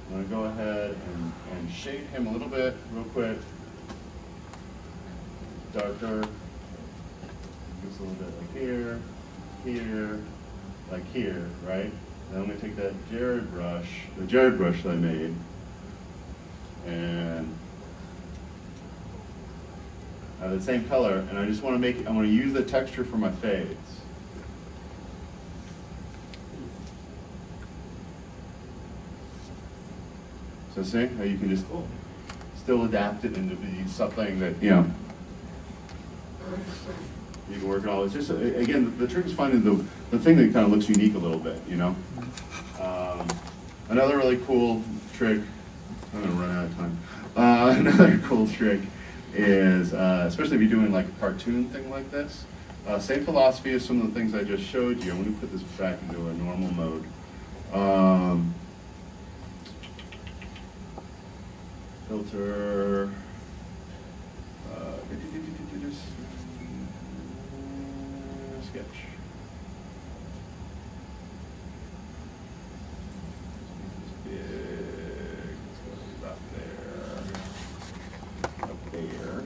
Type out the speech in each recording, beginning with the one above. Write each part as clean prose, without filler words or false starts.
I'm going to go ahead and shade him a little bit, real quick. Darker. Just a little bit like here, here, like here, right? Then I'm going to take that Jared brush, the Jared brush that I made, and have the same color, and I just want to make it, I want to use the texture for my fades. So see how you can just still adapt it into be something that, you know, you can work on all. It's just, again, the trick is finding the thing that kind of looks unique a little bit, you know? Another really cool trick, I'm going to run out of time. Another cool trick is, especially if you're doing like a cartoon thing like this, same philosophy as some of the things I just showed you. I'm going to put this back into a normal mode. Filter, sketch. Big, let's go about there, up there.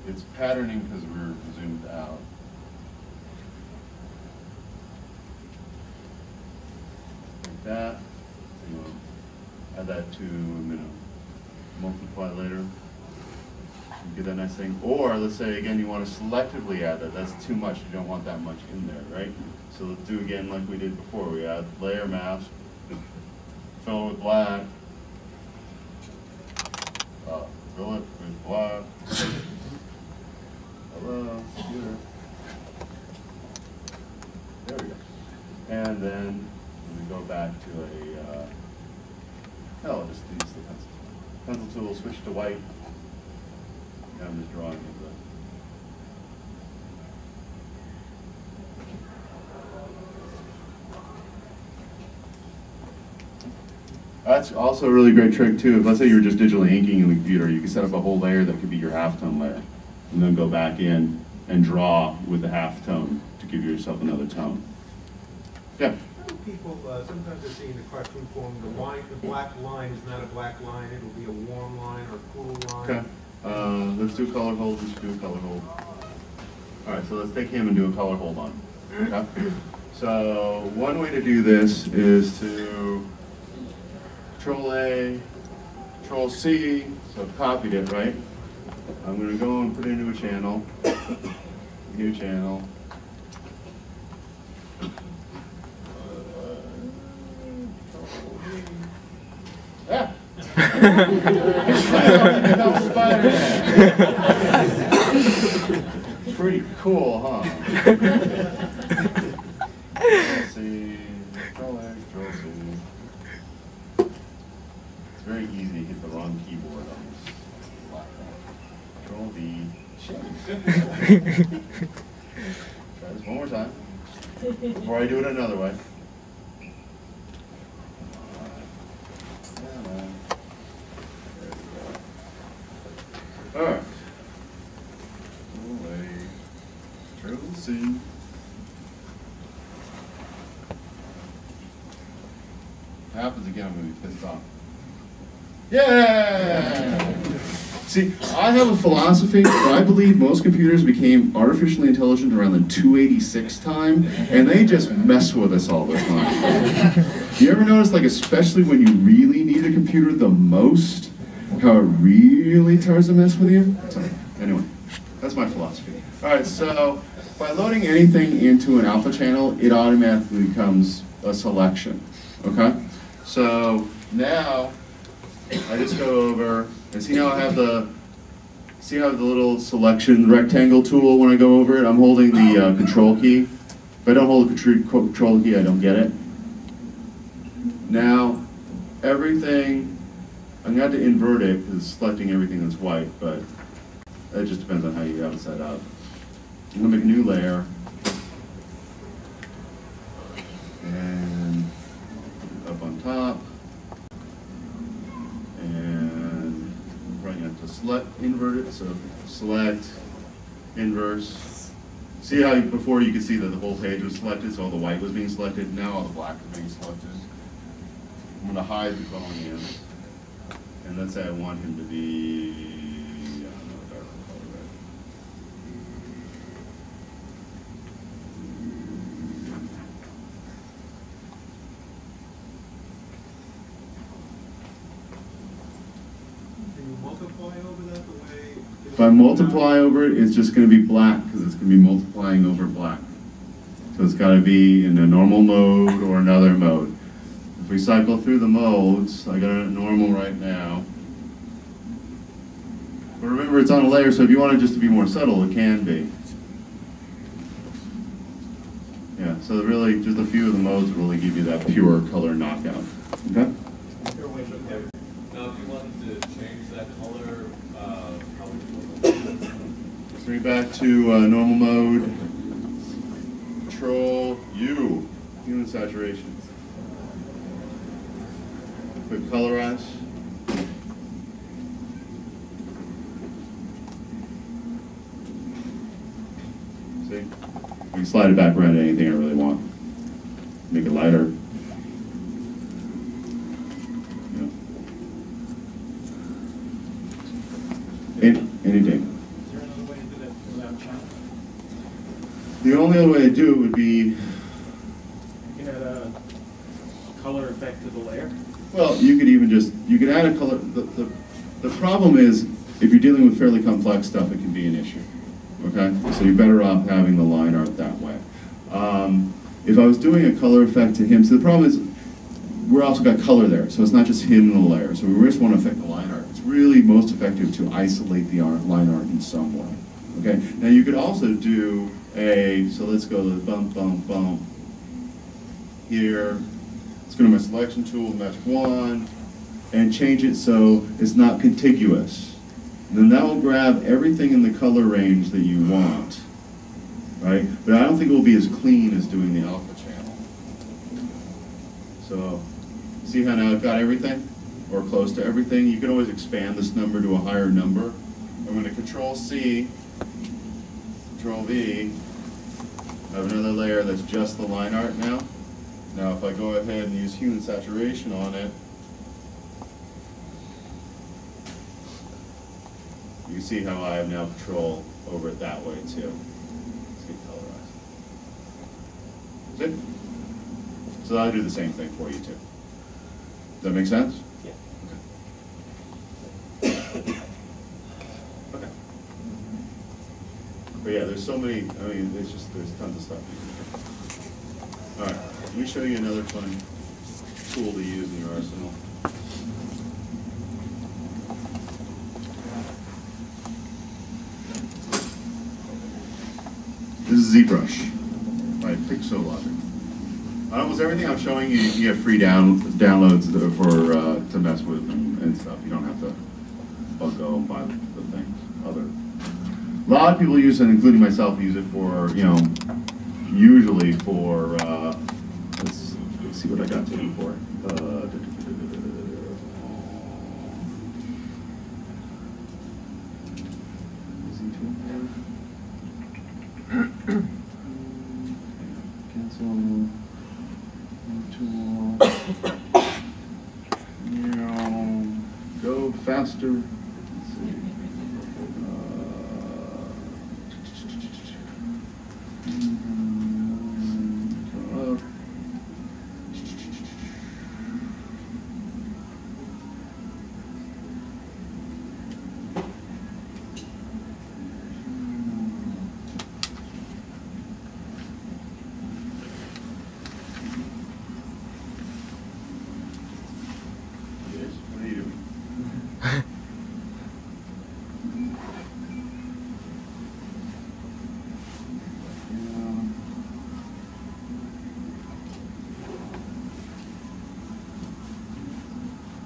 It's patterning because we're zoomed out. That, you know, add that to, you know, multiply later, get that nice thing. Or let's say again you want to selectively add that. That's too much. You don't want that much in there, right? So let's do again like we did before. We add layer mask, fill it with black, fill it with black. Hello, computer. There we go. And then we go back to a, I'll just use the pencil tool, switch to white, and I'm just drawing into it. That's also a really great trick too. If let's say you're just digitally inking in the computer, you can set up a whole layer that could be your halftone layer, and then go back in and draw with the halftone to give yourself another tone. Yeah. People sometimes I see in the cartoon form the black line is not a black line; it'll be a warm line or a cool line. Okay. Let's do a color hold. We should do a color hold. All right. So let's take him and do a color hold on. Okay. So one way to do this is to Control A, Control C. So I've copied it, right? I'm going to go and put it into a channel. New channel. Yeah. Pretty cool, huh? Let's see. Control A, Control C. It's very easy to hit the wrong keyboard on this laptop. Control V. Try this one more time before I do it another way. All right. Control C. Happens again, I'm going to be pissed off. Yeah! See, I have a philosophy that I believe most computers became artificially intelligent around the 286 time, and they just mess with us all the time. You ever notice, like, especially when you really need a computer the most, how it really tries to mess with you? So, anyway, that's my philosophy. All right, so by loading anything into an alpha channel, it automatically becomes a selection, okay? So now I just go over and see how I have the little selection rectangle tool when I go over it? I'm holding the control key. If I don't hold the control key, I don't get it. Now, everything, I'm going to have to invert it because it's selecting everything that's white, but it just depends on how you have it set up. I'm going to make a new layer. And up on top. And I'm probably going to have to select, invert it. So select, inverse, See how before you could see that the whole page was selected, so all the white was being selected, now all the black is being selected. I'm going to hide the colonians, and let's say I want him to be, I don't know, darker color red. Can you multiply over that the way? If I multiply over it, it's just going to be black because it's going to be multiplying over black. So it's got to be in a normal mode or another mode. If we cycle through the modes, I got it at normal right now. But remember, it's on a layer, so if you want it just to be more subtle, it can be. Yeah, so really, just a few of the modes really give you that pure color knockout. Okay? Now, if you wanted to change that color, how would you do it? Let's bring it back to normal mode. Control U, hue and saturation. Quick colorize. See? I can slide it back around to anything I really want. Make it lighter. Anything. Is there another way to do that without channel? The only other way to do it would be, You can add a color effect to the layer. well, you could even just, you could add a color. The problem is, if you're dealing with fairly complex stuff, it can be an issue. Okay? So you're better off having the line art that way. If I was doing a color effect to him, so the problem is, we're also got color there, so it's not just him in the layer. So we just want to affect the line art. It's really most effective to isolate the line art in some way. Okay? Now you could also do so let's go to bump, bump, bump. Here, let's go to my selection tool, mesh 1, and change it so it's not contiguous. And then that will grab everything in the color range that you want. Right? But I don't think it will be as clean as doing the alpha channel. So, see how now I've got everything? Or close to everything? You can always expand this number to a higher number. I'm going to Control C, Control V. I have another layer that's just the line art now. Now if I go ahead and use hue and saturation on it, you can see how I have now control over it that way too. Let's get colorized. See? So I'll do the same thing for you too. Does that make sense? Yeah. Okay. But yeah, there's so many, I mean, there's tons of stuff. All right, let me show you another fun tool to use in your arsenal. This is ZBrush by Pixologic. On almost everything I'm showing you, you get free downloads for to mess with and stuff. You don't have to go and buy the things. A lot of people use it, including myself, use it for, you know, usually for, let's see what I got to do for it. Cancel. Tool. Go faster. Let's see. What are you doing?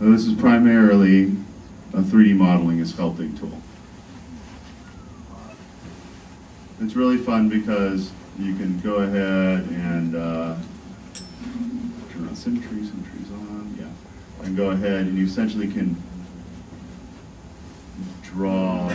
Now, this is primarily a 3D modeling and sculpting tool. It's really fun because you can go ahead and turn on symmetry, symmetry's on, yeah. And go ahead and you essentially can draw